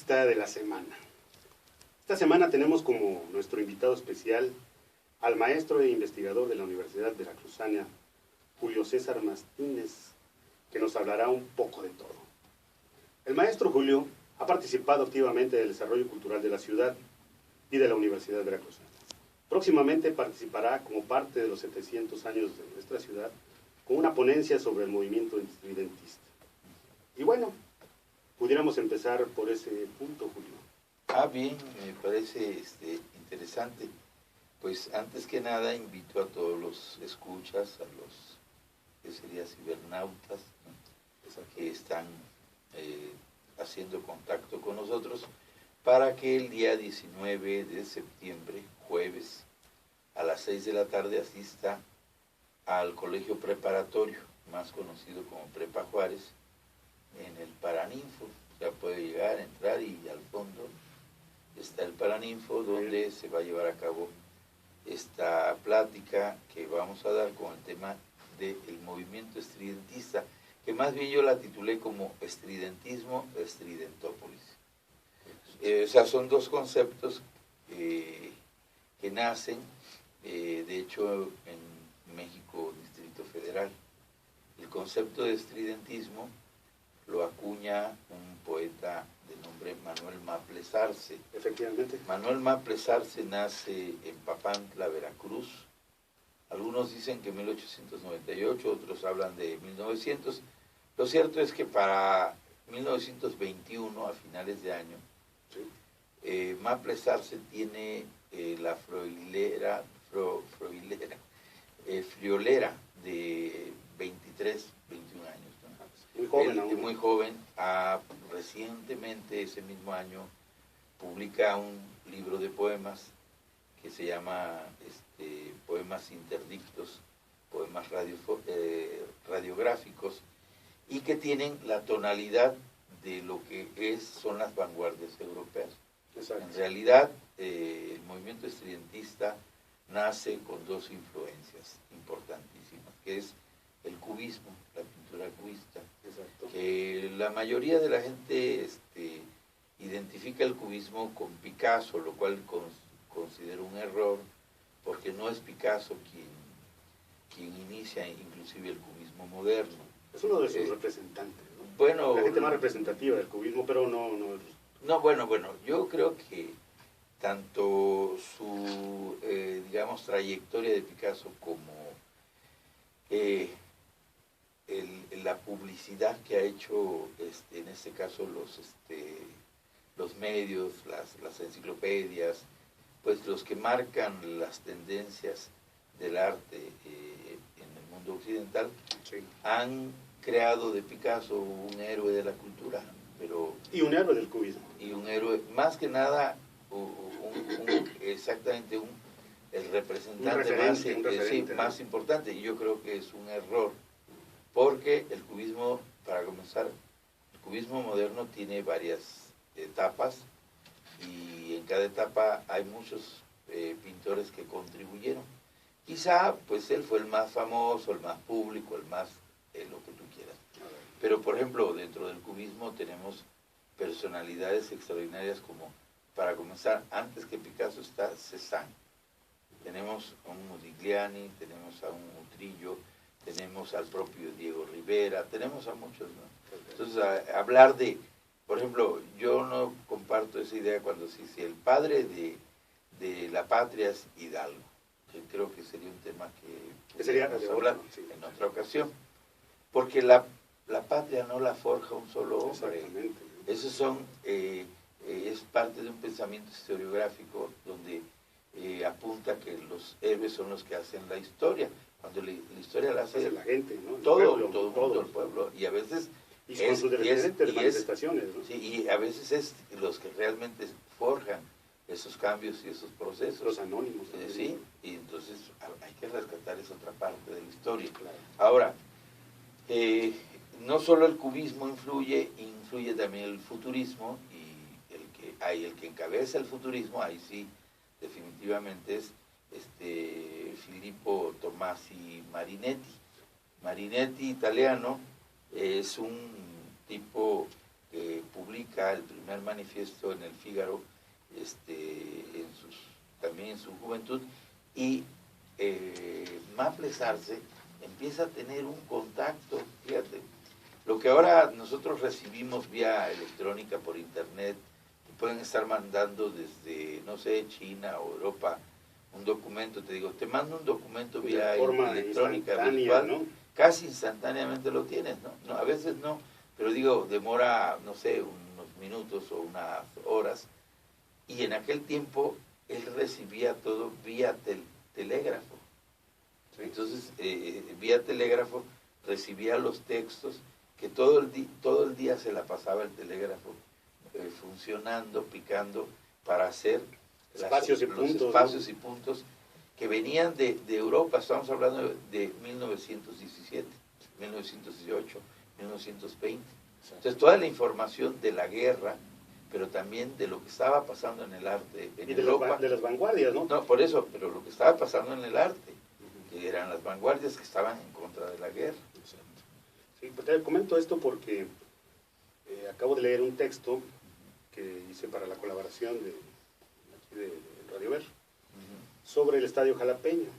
artista de la semana. Esta semana tenemos como nuestro invitado especial al maestro e investigador de la Universidad Veracruzana, Julio César Martínez, que nos hablará un poco de todo. El maestro Julio ha participado activamente en el desarrollo cultural de la ciudad y de la Universidad Veracruzana. Próximamente participará como parte de los 700 años de nuestra ciudad con una ponencia sobre el movimiento estridentista. Y bueno, pudiéramos empezar por ese punto, Julio. Bien, me parece interesante. Pues antes que nada invito a todos los escuchas, a los que serían cibernautas, ¿no?, que están haciendo contacto con nosotros, para que el día 19 de septiembre, jueves, a las 6 de la tarde asista al colegio preparatorio, más conocido como Prepa Juárez, en el Paraninfo. O sea, puede llegar, entrar y al fondo está el Paraninfo, donde se va a llevar a cabo esta plática que vamos a dar con el tema del movimiento estridentista, que más bien yo la titulé como estridentismo, estridentópolis. O sea, son dos conceptos que nacen, de hecho, en México, Distrito Federal. El concepto de estridentismo lo acuña un poeta de nombre Manuel Maples Arce. Efectivamente. Manuel Maples Arce nace en Papantla, Veracruz. Algunos dicen que 1898, otros hablan de 1900. Lo cierto es que para 1921, a finales de año, sí, Maples Arce tiene la friolera de 23, 21 años. Muy joven Él, aún. muy joven, recientemente, ese mismo año, publica un libro de poemas que se llama Poemas Interdictos, poemas radiográficos, y que tienen la tonalidad de lo que son las vanguardias europeas. Exacto. En realidad, el movimiento estridentista nace con dos influencias importantísimas, que es el cubismo, la pintura cubista. Exacto. Que la mayoría de la gente identifica el cubismo con Picasso, lo cual considero un error, porque no es Picasso quien inicia inclusive el cubismo moderno. Es uno de sus representantes, ¿no? Bueno, la gente más representativa del cubismo, pero no. No, bueno, yo creo que tanto su, digamos, trayectoria de Picasso como la publicidad que ha hecho, en este caso, los medios, las enciclopedias, pues los que marcan las tendencias del arte en el mundo occidental, sí, han creado de Picasso un héroe de la cultura. Y un héroe del cubismo. Y un héroe, más que nada, exactamente el representante más importante. Y yo creo que es un error, porque el cubismo, para comenzar, el cubismo moderno tiene varias etapas, y en cada etapa hay muchos pintores que contribuyeron. Quizá, pues él fue el más famoso, el más público, el más lo que tú quieras. Pero, por ejemplo, dentro del cubismo tenemos personalidades extraordinarias como, para comenzar, antes que Picasso está Cézanne. Tenemos a un Modigliani, tenemos a un Utrillo, tenemos al propio Diego Rivera, tenemos a muchos, ¿no? Entonces, hablar de, por ejemplo, yo no comparto esa idea cuando se dice el padre de la patria es Hidalgo. Yo creo que sería un tema que podríamos hablar en otra ocasión. Porque la patria no la forja un solo hombre. Eso es parte de un pensamiento historiográfico donde apunta que los héroes son los que hacen la historia. Cuando la historia la hace la gente, ¿no? todo el mundo, el pueblo. Y a veces y con sus diferentes manifestaciones, ¿no? Sí, y a veces es los que realmente forjan esos cambios y esos procesos. Los anónimos. Sí, y entonces hay que rescatar esa otra parte de la historia. Claro. Ahora, no solo el cubismo influye también el futurismo, y el que encabeza el futurismo, ahí sí, definitivamente es Filippo Tomasi Marinetti. Marinetti, italiano, es un tipo que publica el primer manifiesto en el Fígaro, también en su juventud, y Maples Arce empieza a tener un contacto, fíjate, lo que ahora nosotros recibimos vía electrónica por internet, pueden estar mandando desde, no sé, China o Europa, un documento, te digo, te mando un documento vía electrónica virtual, ¿no? Casi instantáneamente lo tienes, ¿no? A veces no, pero digo, demora, no sé, unos minutos o unas horas, y en aquel tiempo él recibía todo vía telégrafo. ¿Sí? Entonces, vía telégrafo recibía los textos, que todo el día se la pasaba el telégrafo funcionando, picando, para hacer los espacios y puntos que venían de Europa. Estamos hablando de 1917, 1918, 1920. Entonces, toda la información de la guerra, pero también de lo que estaba pasando en el arte en Europa. De las vanguardias, ¿no? No, por eso, pero lo que estaba pasando en el arte, que eran las vanguardias que estaban en contra de la guerra. Sí, pues te comento esto porque acabo de leer un texto que hice para la colaboración de Radio Ver sobre el Estadio Jalapeño,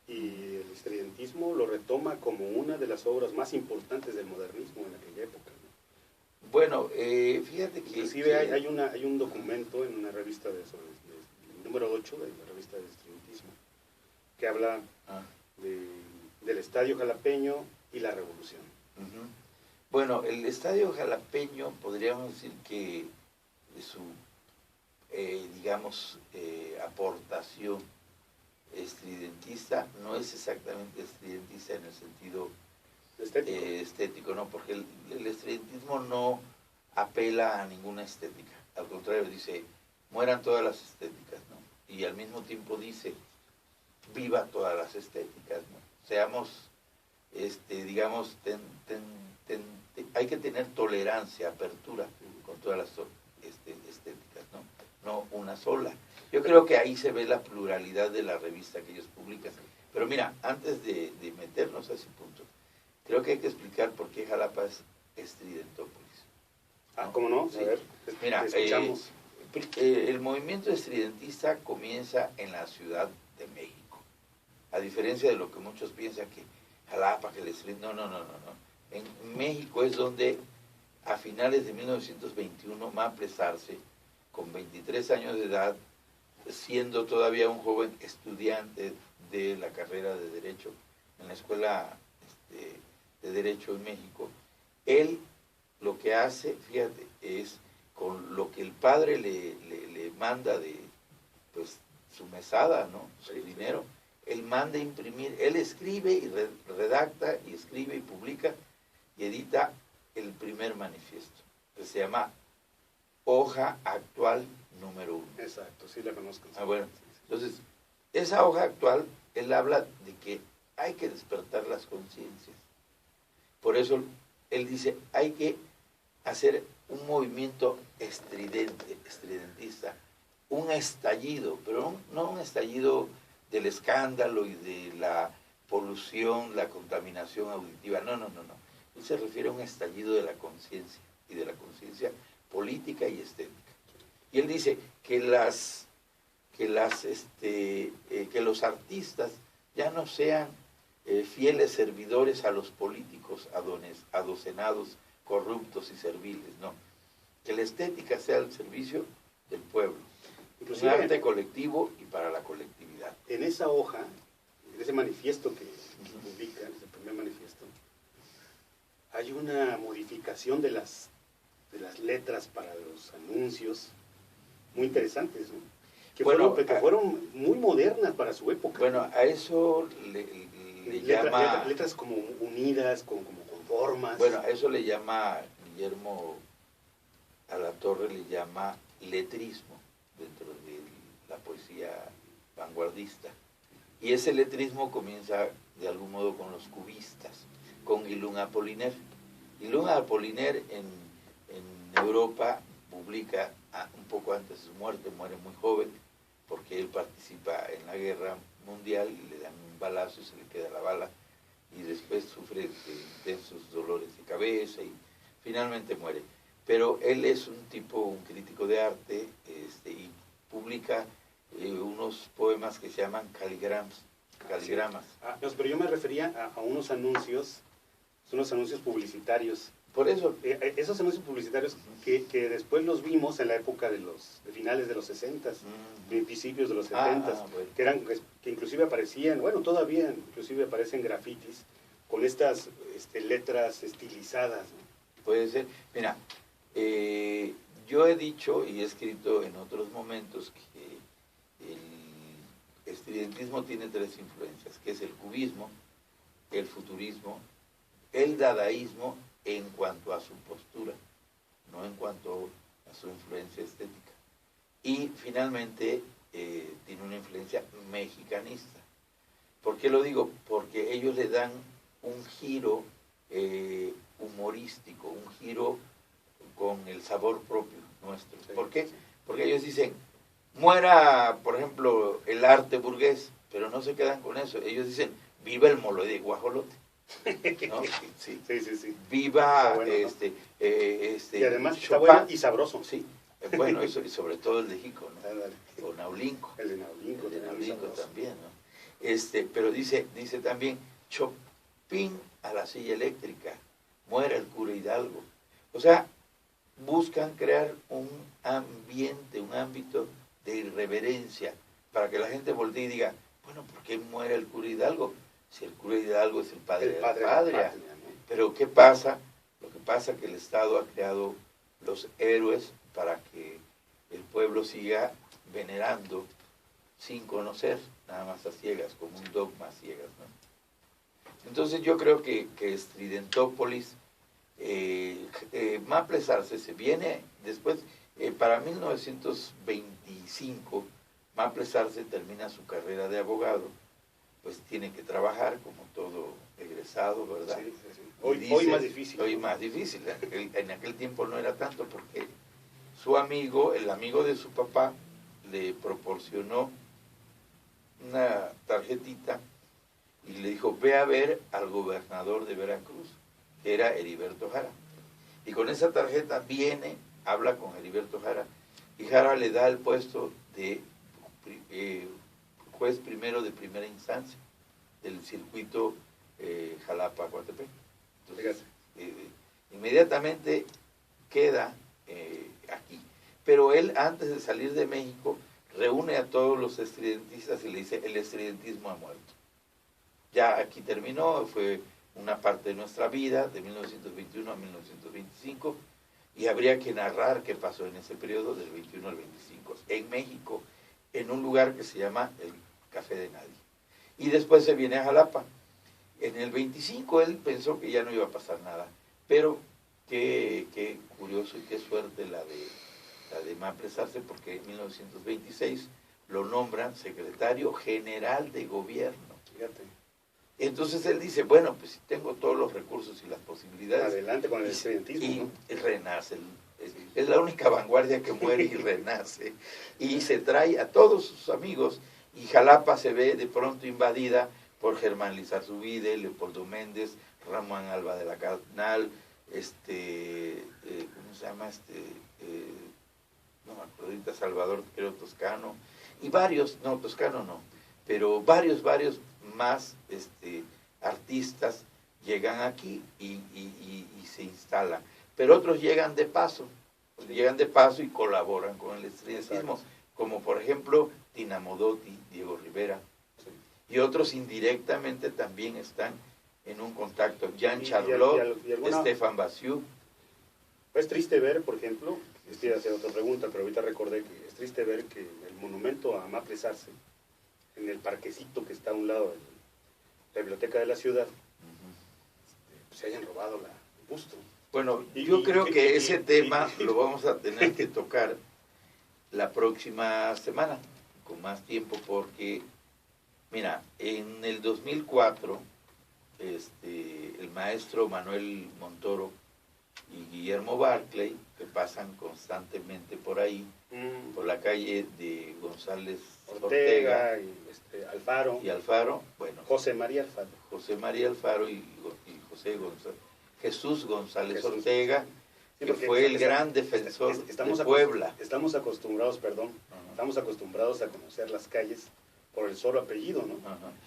y el estridentismo lo retoma como una de las obras más importantes del modernismo en aquella época, ¿no? Bueno, fíjate que... Inclusive hay un documento en una revista el número 8 de la revista de estridentismo, que habla del Estadio Jalapeño y la revolución. Bueno, el Estadio Jalapeño, podríamos decir que su, aportación estridentista no es exactamente estridentista en el sentido estético, ¿no? Porque el estridentismo no apela a ninguna estética, al contrario, dice, mueran todas las estéticas, ¿no? Y al mismo tiempo dice, viva todas las estéticas, ¿no? Seamos, hay que tener tolerancia, apertura con todas las estéticas, ¿no? No una sola. Yo creo que ahí se ve la pluralidad de la revista que ellos publican. Pero mira, antes de meternos a ese punto, creo que hay que explicar por qué Jalapa es estridentópolis, ¿no? ¿Cómo no? Sí. A ver, mira, escuchamos. El movimiento estridentista comienza en la Ciudad de México. A diferencia de lo que muchos piensan que Jalapa, que el estridente... No. En México es donde a finales de 1921 Maples Arce, con 23 años de edad, siendo todavía un joven estudiante de la carrera de Derecho en la Escuela de Derecho en México, él lo que hace, fíjate, es con lo que el padre le manda de pues su mesada, ¿no? Su dinero, él manda imprimir, él escribe y redacta y escribe y publica y edita el primer manifiesto, que se llama Hoja Actual número 1. Exacto, sí la conozco. Bueno, entonces, esa hoja actual, él habla de que hay que despertar las conciencias. Por eso, él dice, hay que hacer un movimiento estridentista, un estallido, pero no un estallido del escándalo y de la polución, la contaminación auditiva, no. Él se refiere a un estallido de la conciencia, y de la conciencia política y estética. Y él dice que los artistas ya no sean fieles servidores a los políticos adocenados, corruptos y serviles, no. Que la estética sea al servicio del pueblo. Inclusive un arte colectivo y para la colectividad. En esa hoja, en ese manifiesto que publica, en ese primer manifiesto, hay una modificación de las letras para los anuncios muy interesantes, ¿no? Que fueron muy modernas para su época. Bueno, a eso le llama... Letras como unidas, como con formas. Bueno, a eso le llama Guillermo Alatorre, le llama letrismo dentro de la poesía vanguardista. Y ese letrismo comienza de algún modo con los cubistas, con Guillaume Apollinaire. Guillaume Apollinaire en Europa publica un poco antes de su muerte, muere muy joven, porque él participa en la guerra mundial y le dan un balazo y se le queda la bala, y después sufre de intensos dolores de cabeza y finalmente muere. pero él es un crítico de arte, y publica unos poemas que se llaman caligramas. No, pero yo me refería a unos anuncios publicitarios. Por eso. Esos anuncios publicitarios que después los vimos en la época de finales de los 60, principios de los 70, bueno. que inclusive aparecían, bueno, todavía inclusive aparecen grafitis con estas letras estilizadas, ¿no? Puede ser. Mira, yo he dicho y he escrito en otros momentos que el estridentismo tiene tres influencias, que es el cubismo, el futurismo, el dadaísmo en cuanto a su postura, no en cuanto a su influencia estética. Y finalmente tiene una influencia mexicanista. ¿Por qué lo digo? Porque ellos le dan un giro humorístico, un giro con el sabor propio nuestro. Sí, ¿por qué? Sí. Porque ellos dicen, muera, por ejemplo, el arte burgués, pero no se quedan con eso. Ellos dicen, viva el mole de guajolote. ¿No? Sí. Viva bueno, ¿no? Y además Chopin, está bueno y sabroso. Sí, bueno, eso, y sobre todo el de Jico, ¿no? O Naulinco. El de Naulinco también, ¿no? Pero dice también, Chopin a la silla eléctrica, muera el cura Hidalgo. O sea, buscan crear un ambiente, un ámbito de irreverencia, para que la gente voltee y diga, bueno, ¿por qué muere el cura Hidalgo? Si el cura Hidalgo es el padre de la patria. ¿No? Pero ¿qué pasa? Lo que pasa es que el Estado ha creado los héroes para que el pueblo siga venerando sin conocer, nada más a ciegas, como un dogma a ciegas, ¿no? Entonces yo creo que Estridentópolis, Maples Arce se viene después, para 1925, Maples Arce termina su carrera de abogado, pues tiene que trabajar como todo egresado, ¿verdad? Sí. Hoy más difícil. Hoy más difícil. En aquel tiempo no era tanto porque su amigo, el amigo de su papá, le proporcionó una tarjetita y le dijo, ve a ver al gobernador de Veracruz, que era Heriberto Jara. Y con esa tarjeta viene, habla con Heriberto Jara, y Jara le da el puesto de juez primero de primera instancia del circuito Jalapa-Coatepec. Entonces, inmediatamente queda aquí. Pero él, antes de salir de México, reúne a todos los estridentistas y le dice, el estridentismo ha muerto. Ya aquí terminó, fue una parte de nuestra vida, de 1921 a 1925, y habría que narrar qué pasó en ese periodo del 21 al 25, en México, en un lugar que se llama el Café de Nadie. Y después se viene a Jalapa. En el 25 él pensó que ya no iba a pasar nada, pero qué curioso y qué suerte la de Maples Arce, porque en 1926 lo nombran secretario general de gobierno. Fíjate. Entonces él dice, bueno, pues si tengo todos los recursos y las posibilidades. Adelante con el estudiantismo, y renace. Es la única vanguardia que muere y renace. Y se trae a todos sus amigos, y Jalapa se ve de pronto invadida por Germán Lizarzuide, Leopoldo Méndez, Ramón Alba de la Canal, ¿cómo se llama? No me acuerdo ahorita, Salvador, creo, Toscano, y varios, no, Toscano no, pero varios más artistas llegan aquí y se instalan. Pero otros llegan de paso y colaboran con el estridentismo, como por ejemplo Tina Modotti, Diego Rivera, y otros indirectamente también están en un contacto. Jean Charlot, Estefan Basiuk. Es triste ver, por ejemplo, quisiera hacer otra pregunta, pero ahorita recordé que es triste ver que el monumento a Maples Arce, en el parquecito que está a un lado de la biblioteca de la ciudad, se hayan robado el busto. Bueno, yo creo que ese tema lo vamos a tener que tocar la próxima semana, con más tiempo, porque, mira, en el 2004, el maestro Manuel Montoro y Guillermo Barclay, que pasan constantemente por ahí, por la calle de González Ortega y Alfaro, bueno, José María Alfaro y Jesús González Ortega, que fue el gran defensor de Puebla. Estamos acostumbrados, estamos acostumbrados a conocer las calles por el solo apellido, ¿no?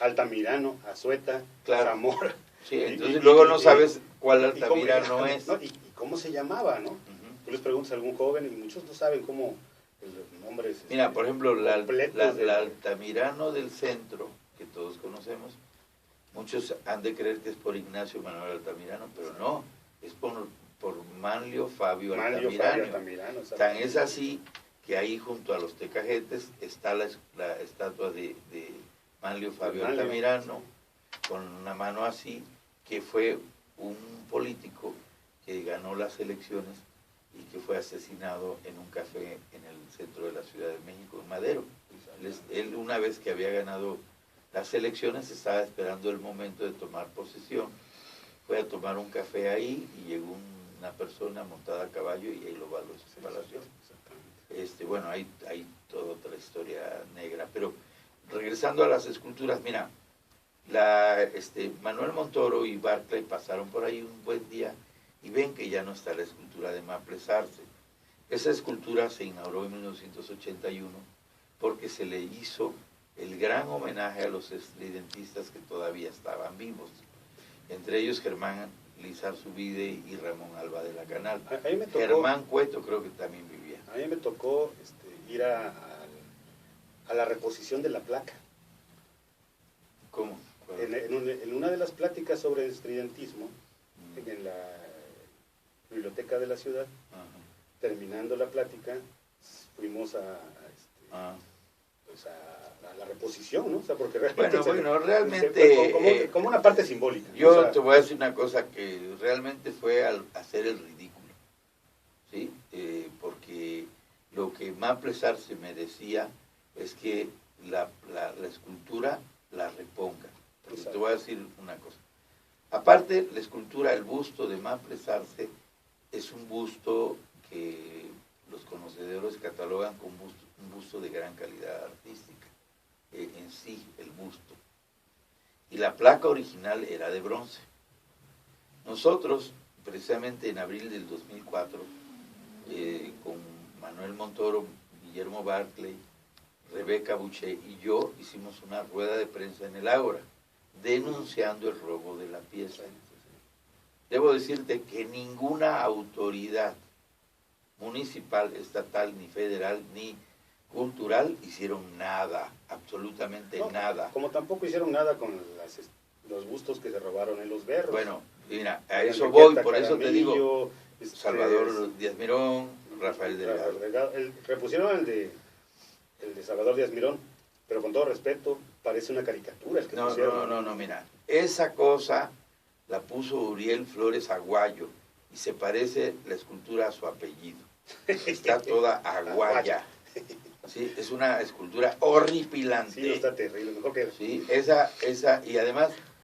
Altamirano, Azueta, Zamora. Sí, entonces luego no sabes cuál Altamirano es. ¿No? ¿Y cómo se llamaba, no? Tú les preguntas a algún joven y muchos no saben cómo el nombre es. Mira, por ejemplo, la Altamirano del centro, que todos conocemos, muchos han de creer que es por Ignacio Manuel Altamirano, pero no, es por Manlio Fabio Altamirano. Tan es así que ahí junto a los tecajetes está la estatua de Manlio Fabio Altamirano, con una mano así, que fue un político que ganó las elecciones y que fue asesinado en un café en el centro de la Ciudad de México, en Madero. Él una vez que había ganado las elecciones estaba esperando el momento de tomar posesión, fue a tomar un café ahí y llegó una persona montada a caballo y ahí lo baló en su palacio. Bueno, hay toda otra historia negra, pero regresando a las esculturas, mira, Manuel Montoro y Barclay pasaron por ahí un buen día y ven que ya no está la escultura de Maples Arce. Esa escultura se inauguró en 1981 porque se le hizo el gran homenaje a los estridentistas que todavía estaban vivos, entre ellos Germán Lizarzubide y Ramón Alba de la Canal. Germán Cueto creo que también vivía. A mí me tocó ir a la reposición de la placa. ¿Cómo? En una de las pláticas sobre el estridentismo, en la biblioteca de la ciudad, terminando la plática, fuimos a la reposición, ¿no? O sea, porque realmente realmente como una parte simbólica. Yo te voy a decir una cosa que realmente fue al hacer el ridículo, ¿sí? Porque lo que Maples Arce merecía es que la escultura la reponga. Porque te voy a decir una cosa. Aparte, la escultura, el busto de Maples Arce es un busto que los conocedores catalogan como un busto de gran calidad artística. En sí, el busto. Y la placa original era de bronce. Nosotros, precisamente en abril del 2004, con Manuel Montoro, Guillermo Barclay, Rebeca Buché y yo hicimos una rueda de prensa en el Ágora, denunciando el robo de la pieza. Debo decirte que ninguna autoridad municipal, estatal, ni federal, ni cultural hicieron nada, absolutamente nada. Como tampoco hicieron nada con los bustos que se robaron en Los Berros. Bueno, mira, a eso voy, por eso te digo, Salvador Díaz Mirón, Rafael Delgado. Repusieron el de Salvador Díaz Mirón, pero con todo respeto, parece una caricatura el que pusieron. No, mira, esa cosa la puso Uriel Flores Aguayo y se parece la escultura a su apellido. Está toda aguaya. Sí, es una escultura horripilante. Sí, está terrible. Mejor que... Sí, esa, y además